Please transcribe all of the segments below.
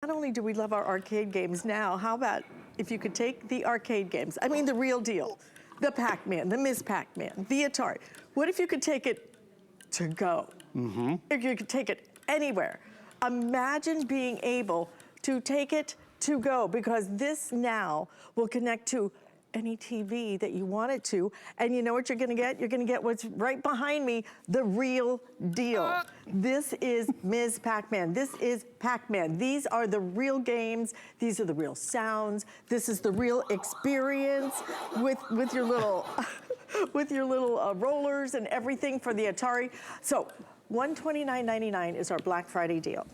Not only do we love our arcade games now, how about if you could take the arcade games, I mean the real deal, the Pac-Man, the Ms. Pac-Man, the Atari. What if you could take it to go? If you could take it anywhere. Imagine being able to take it to go, because this now will connect to any TV that you want it to, and you know what you're gonna get? You're gonna get what's right behind me, the real deal. This is Ms. Pac-Man. This is Pac-Man. These are the real games. These are the real sounds. This is the real experience with your little with your little rollers and everything for the Atari. So $129.99 is our Black Friday deal.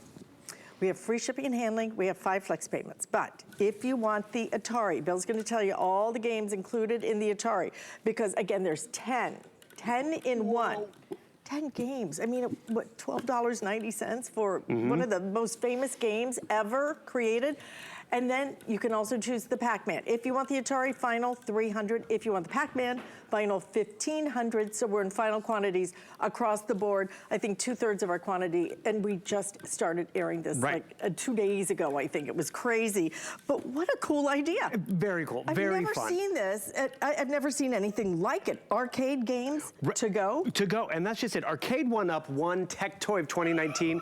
We have free shipping and handling. We have 5 flex payments. But if you want the Atari, Bill's going to tell you all the games included in the Atari. Because, again, there's 10 in 1. 10 games. I mean, what, $12.90 for one of the most famous games ever created? And then you can also choose the Pac-Man. If you want the Atari, final $300. If you want the Pac-Man, final $1,500. So we're in final quantities across the board. I think 2/3 of our quantity, and we just started airing this like 2 days ago, I think. It was crazy. But what a cool idea. Very cool, very fun. I've never seen this. I've never seen anything like it. Arcade games to go? To go, and that's just it. Arcade1Up won Tech Toy of 2019.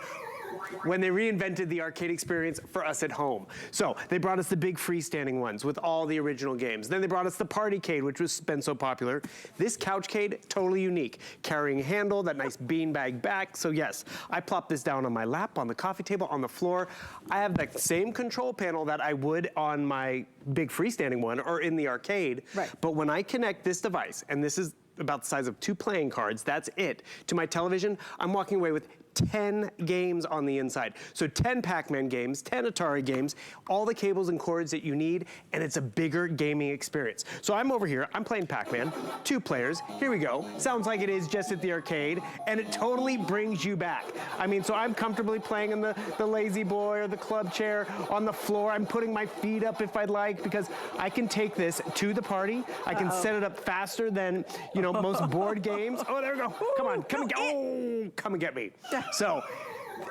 When they reinvented the arcade experience for us at home. So they brought us the big freestanding ones with all the original games. Then they brought us the Partycade, which has been so popular. This Couchcade, totally unique. Carrying handle, that nice beanbag back. So yes, I plop this down on my lap, on the coffee table, on the floor. I have the same control panel that I would on my big freestanding one or in the arcade. But when I connect this device, and this is about the size of 2 playing cards, that's it, to my television, I'm walking away with 10 games on the inside. So 10 Pac-Man games, 10 Atari games, all the cables and cords that you need, and it's a bigger gaming experience. So I'm over here, I'm playing Pac-Man, 2 players, here we go. Sounds like it is just at the arcade, and it totally brings you back. I mean, so I'm comfortably playing in the lazy boy or the club chair on the floor. I'm putting my feet up if I'd like, because I can take this to the party. I can set it up faster than, you know, most board games. Oh, there we go. Come on, come and get, come and get me. So,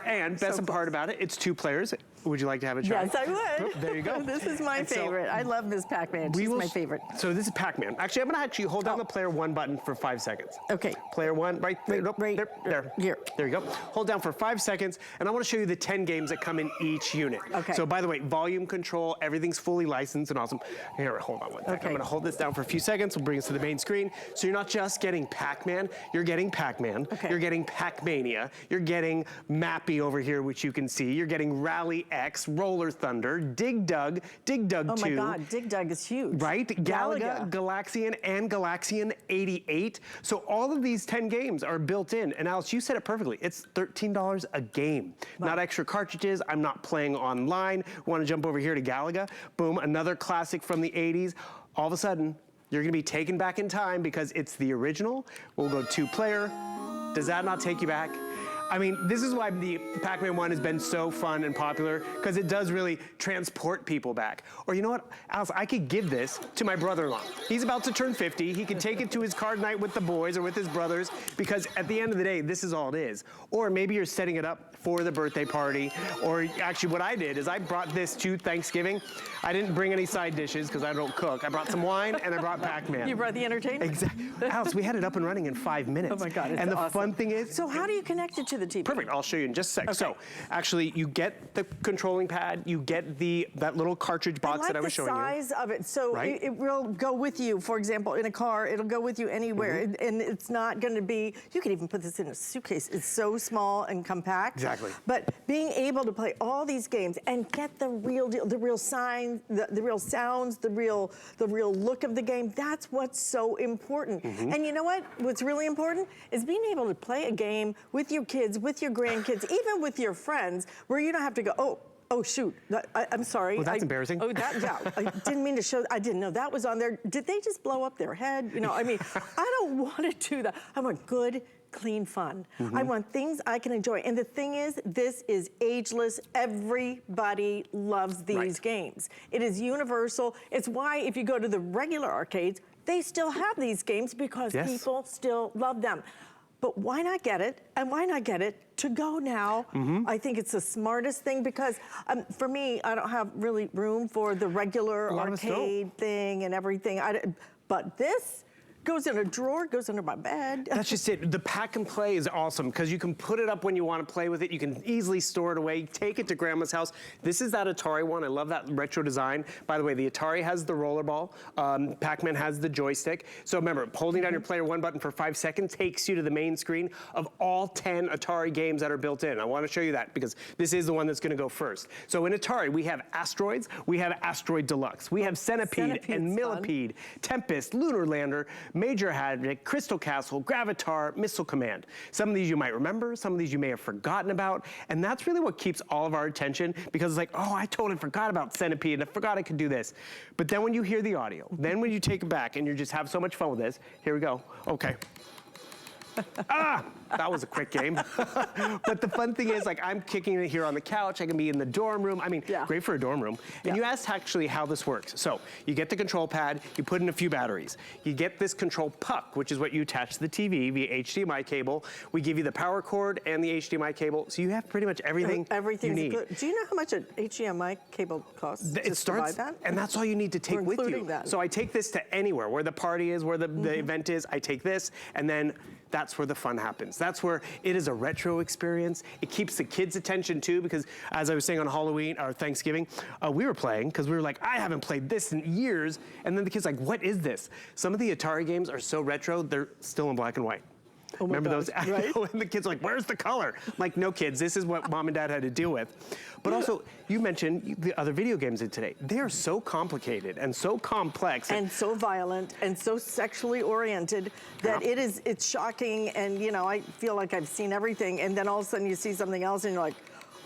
and best part about it, it's 2 players. Would you like to have a try? Yes, I would. Oh, there you go. This is my favorite. I love Ms. Pac-Man. She's my favorite. So this is Pac-Man. Actually, I'm going to actually hold down the player 1 button for 5 seconds. Okay. Player 1, right there. Nope, right there. Here. There you go. Hold down for 5 seconds, and I want to show you the 10 games that come in each unit. Okay. So by the way, volume control, everything's fully licensed and awesome. Here, hold on one second. I'm going to hold this down for a few seconds. We'll bring us to the main screen. So you're not just getting Pac-Man, you're getting Pac-Man. You're getting Pac-Mania. You're getting Mappy over here, which you can see. You're getting Rally X, Roller Thunder, Dig Dug 2. Oh my God, Dig Dug is huge. Right? Galaga, Galaxian, and Galaxian 88. So all of these 10 games are built in. And Alice, you said it perfectly. It's $13 a game. Not extra cartridges. I'm not playing online. Want to jump over here to Galaga? Boom, another classic from the 80s. All of a sudden, you're going to be taken back in time because it's the original. We'll go 2-player. Does that not take you back? I mean, this is why the Pac-Man 1 has been so fun and popular, because it does really transport people back. Or you know what, Alice, I could give this to my brother-in-law. He's about to turn 50. He can take it to his card night with the boys or with his brothers, because at the end of the day, this is all it is. Or maybe you're setting it up for the birthday party. Or actually what I did is I brought this to Thanksgiving. I didn't bring any side dishes because I don't cook. I brought some wine and I brought Pac-Man. You brought the entertainment? Exactly. Alice, we had it up and running in 5 minutes. Oh my God, it's And the awesome. fun thing is... So how do you connect it to the TV? Perfect, I'll show you in just a sec. Okay. So, actually, you get the controlling pad, you get that little cartridge box that I was showing you. I like the size of it, so it will go with you, for example, in a car, it'll go with you anywhere, and it's not gonna be, you can even put this in a suitcase, it's so small and compact. Exactly. But being able to play all these games and get the real deal, the real signs, the real sounds, the real look of the game, that's what's so important. And you know what? What's really important is being able to play a game with your kids, with your grandkids, even with your friends, where you don't have to go, oh shoot, I'm sorry. Well, that's embarrassing. Oh, yeah, I didn't mean to show, I didn't know that was on there. Did they just blow up their head? You know, I mean, I don't want to do that. I want good, clean fun. I want things I can enjoy. And the thing is, this is ageless. Everybody loves these games. It is universal. It's why if you go to the regular arcades, they still have these games because people still love them. but why not get it? And why not get it to go now? I think it's the smartest thing because for me, I don't have really room for the regular arcade thing and everything. But this goes in a drawer, goes under my bed. That's just it. The pack and play is awesome because you can put it up when you want to play with it. You can easily store it away, take it to grandma's house. This is that Atari one. I love that retro design. By the way, the Atari has the rollerball. Pac-Man has the joystick. So remember, holding down your player 1 button for 5 seconds takes you to the main screen of all 10 Atari games that are built in. I want to show you that because this is the one that's going to go first. So in Atari, we have Asteroids, we have Asteroid Deluxe, we have Centipede and Millipede, Tempest, Lunar Lander, Major Havoc, Crystal Castle, Gravitar, Missile Command. Some of these you might remember, some of these you may have forgotten about, and that's really what keeps all of our attention because it's like, oh, I totally forgot about Centipede, I forgot I could do this. But then when you hear the audio, then when you take it back and you just have so much fun with this, here we go, okay. That was a quick game. But the fun thing is, like, I'm kicking it here on the couch. I can be in the dorm room. I mean, great for a dorm room. And you asked actually how this works. So you get the control pad, you put in a few batteries. You get this control puck, which is what you attach to the TV via HDMI cable. We give you the power cord and the HDMI cable. So you have pretty much everything you need. Good. Do you know how much an HDMI cable costs? It starts, and that's all you need to take with you. So I take this to anywhere, where the party is, where the event is. I take this, and then that's where the fun happens. That's where it is a retro experience. It keeps the kids' attention too, because as I was saying on Halloween or Thanksgiving, we were playing, because we were like, I haven't played this in years. And then the kids like, what is this? Some of the Atari games are so retro, they're still in black and white. Oh my Remember gosh, those? right? And the kids are like, where's the color? I'm like, no kids, this is what mom and dad had to deal with. But also, you mentioned the other video games in today. They are so complicated and so complex. And so violent and so sexually oriented that it's shocking. And you know, I feel like I've seen everything. And then all of a sudden you see something else and you're like,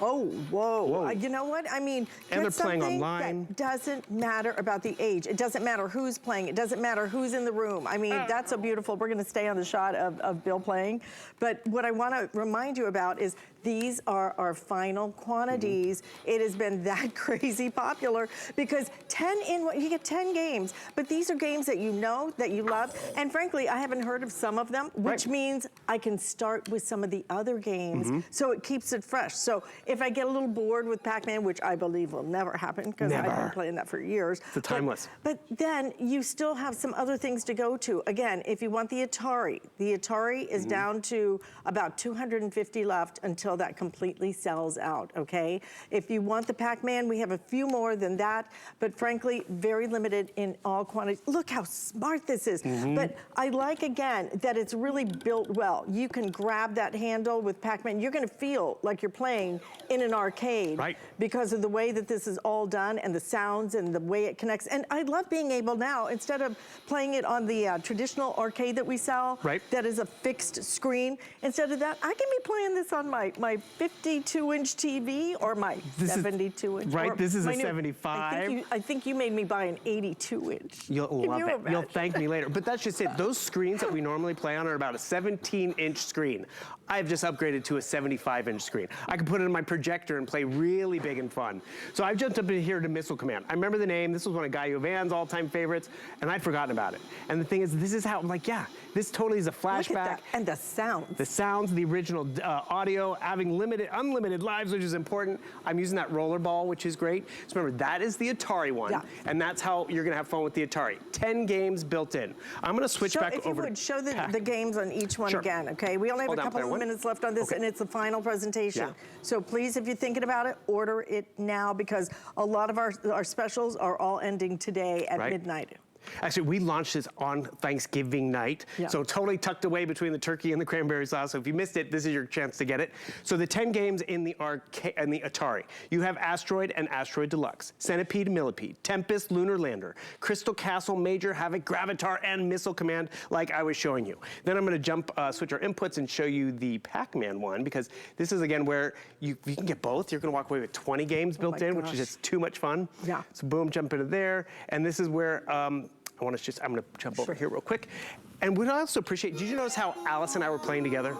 oh, whoa. You know what? I mean, and they're playing online. That doesn't matter about the age. It doesn't matter who's playing. It doesn't matter who's in the room. I mean, that's so beautiful. We're going to stay on the shot of Bill playing. But what I want to remind you about is these are our final quantities. It has been that crazy popular because 10-in-1, you get 10 games, but these are games that you know, that you love. And frankly, I haven't heard of some of them, which means I can start with some of the other games. So it keeps it fresh. So if I get a little bored with Pac-Man, which I believe will never happen because I've been playing that for years. It's timeless. But then you still have some other things to go to. Again, if you want the Atari is down to about 250 left until that completely sells out, okay? If you want the Pac-Man, we have a few more than that, but frankly, very limited in all quantities. Look how smart this is. But I like, again, that it's really built well. You can grab that handle with Pac-Man. You're gonna feel like you're playing in an arcade because of the way that this is all done and the sounds and the way it connects. And I love being able now, instead of playing it on the traditional arcade that we sell, that is a fixed screen, instead of that, I can be playing this on my 52-inch TV or my 72-inch. This is a 75. I think you made me buy an 82-inch. You'll love it. You'll thank me later. But that's just it. Those screens that we normally play on are about a 17-inch screen. I've just upgraded to a 75-inch screen. I can put it in my projector and play really big and fun. So I've jumped up in here to Missile Command. I remember the name. This was one of Guy Van's all-time favorites, and I'd forgotten about it. And the thing is, this is how I'm like, yeah, this totally is a flashback. Look at that. And the sounds. The sounds, the original audio, having unlimited lives, which is important. I'm using that rollerball, which is great. So remember, that is the Atari one, and that's how you're gonna have fun with the Atari. 10 games built in. I'm gonna switch back over. If you would, show the games on each one again, okay? We only have a couple of minutes left on this, and it's the final presentation. So please, if you're thinking about it, order it now, because a lot of our specials are all ending today at midnight. Actually, we launched this on Thanksgiving night, so totally tucked away between the turkey and the cranberry sauce. So if you missed it, this is your chance to get it. So the 10 games in the arcade and the Atari. You have Asteroid and Asteroid Deluxe, Centipede, Millipede, Tempest, Lunar Lander, Crystal Castle, Major Havoc, Gravitar, and Missile Command, like I was showing you. Then I'm going to switch our inputs and show you the Pac-Man one, because this is again where you can get both. You're going to walk away with 20 games built in, which is just too much fun. So boom, jump into there, and this is where. I'm gonna jump over here real quick. And what I also appreciate, did you notice how Alice and I were playing together?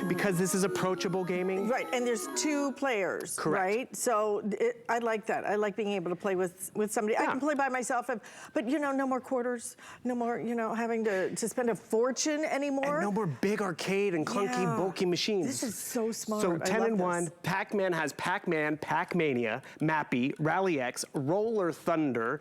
because this is approachable gaming. Right, and there's 2 players, Correct. right? So I like that. I like being able to play with somebody. I Yeah. can play by myself, but you know, no more quarters, no more, you know, having to spend a fortune anymore. And no more big arcade and clunky, Yeah. bulky machines. This is so smart. So I 10 in love 1, this. Pac-Man has Pac-Man, Pac-Mania, Mappy, Rally X, Roller Thunder,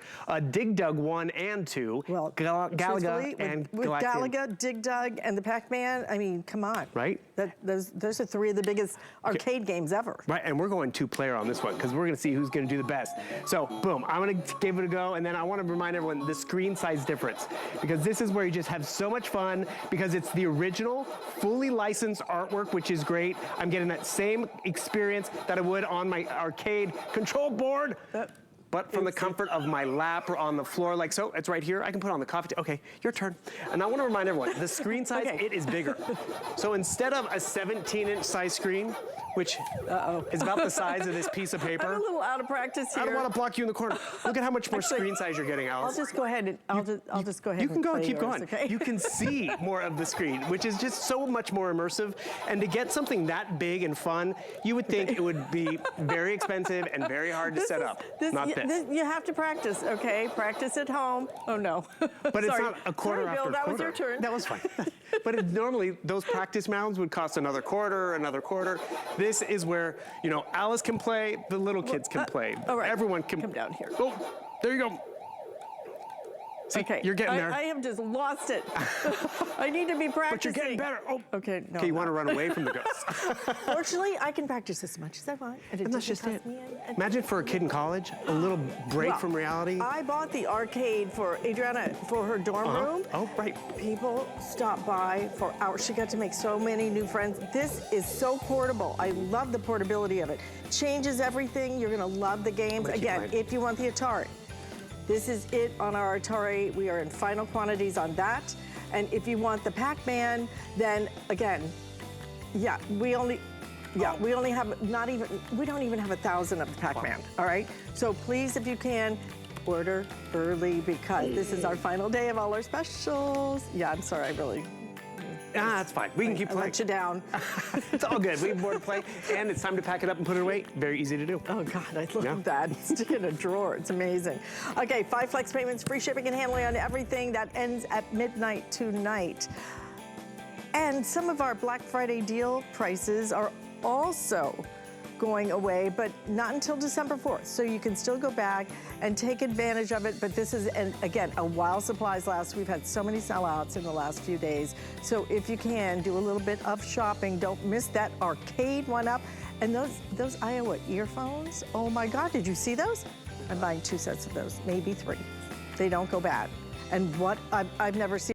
Dig Dug 1 and 2, Well, Galaga truthfully, and with Galactic. Galaga, Dig Dug, and the Pac-Man, I mean, come on. Right? Those are 3 of the biggest arcade games ever. Right, and we're going 2-player on this one because we're going to see who's going to do the best. So, boom, I'm going to give it a go, and then I want to remind everyone the screen size difference because this is where you just have so much fun because it's the original, fully licensed artwork, which is great. I'm getting that same experience that I would on my arcade control board. But from the comfort of my lap or on the floor like so. It's right here. I can put it on the coffee table. Okay, your turn. And I want to remind everyone, the screen size, Okay. it is bigger. So instead of a 17-inch size screen, which is about the size of this piece of paper. I'm a little out of practice here. I don't want to block you in the corner. Look at how much more Actually, screen size you're getting, Alice. I'll just go ahead and I'll just go ahead. You can and go, play keep yours, going. Okay? You can see more of the screen, which is just so much more immersive. And to get something that big and fun, you would think it would be very expensive and very hard to set up. Not this. You have to practice, okay? Practice at home. Oh no. But it's Sorry. not a quarter Sorry, after Bill, that quarter. was your turn. That was fine. But normally those practice rounds would cost another quarter. This is where, you know, Alice can play, the little kids can play. all right. Everyone can. Come down here. Oh, there you go. See, Okay. you're getting there. I have just lost it. I need to be practicing. But you're getting better. Oh. Okay, no. Okay, you want to run away from the ghosts. Fortunately, I can practice as much as I want. And And that's doesn't just cost it. me a Imagine for a kid in college, a little break Well, from reality. I bought the arcade for Adriana for her dorm room. Oh, right. People stop by for hours. She got to make so many new friends. This is so portable. I love the portability of it. Changes everything. You're gonna love the games. I'm gonna keep Again, mine. if you want the Atari, this is it on our Atari. We are in final quantities on that. And if you want the Pac-Man, then again, yeah, we only have we don't even have 1,000 of the Pac-Man, all right? So please, if you can, order early because this is our final day of all our specials. Yeah, I'm sorry, I really, That's fine. We can keep I playing. let you down. It's all good. We have more to play, and it's time to pack it up and put it away. Very easy to do. Oh God, I love Yeah. that. Stick it in a drawer, it's amazing. Okay, 5 flex payments, free shipping and handling on everything. That ends at midnight tonight. And some of our Black Friday deal prices are also going away, but not until December 4th. So you can still go back and take advantage of it. But this is, again, a while supplies last. We've had so many sellouts in the last few days. So if you can, do a little bit of shopping. Don't miss that Arcade1Up. And those Iowa earphones, oh my God, did you see those? I'm buying 2 sets of those, maybe 3. They don't go bad. And what I've never seen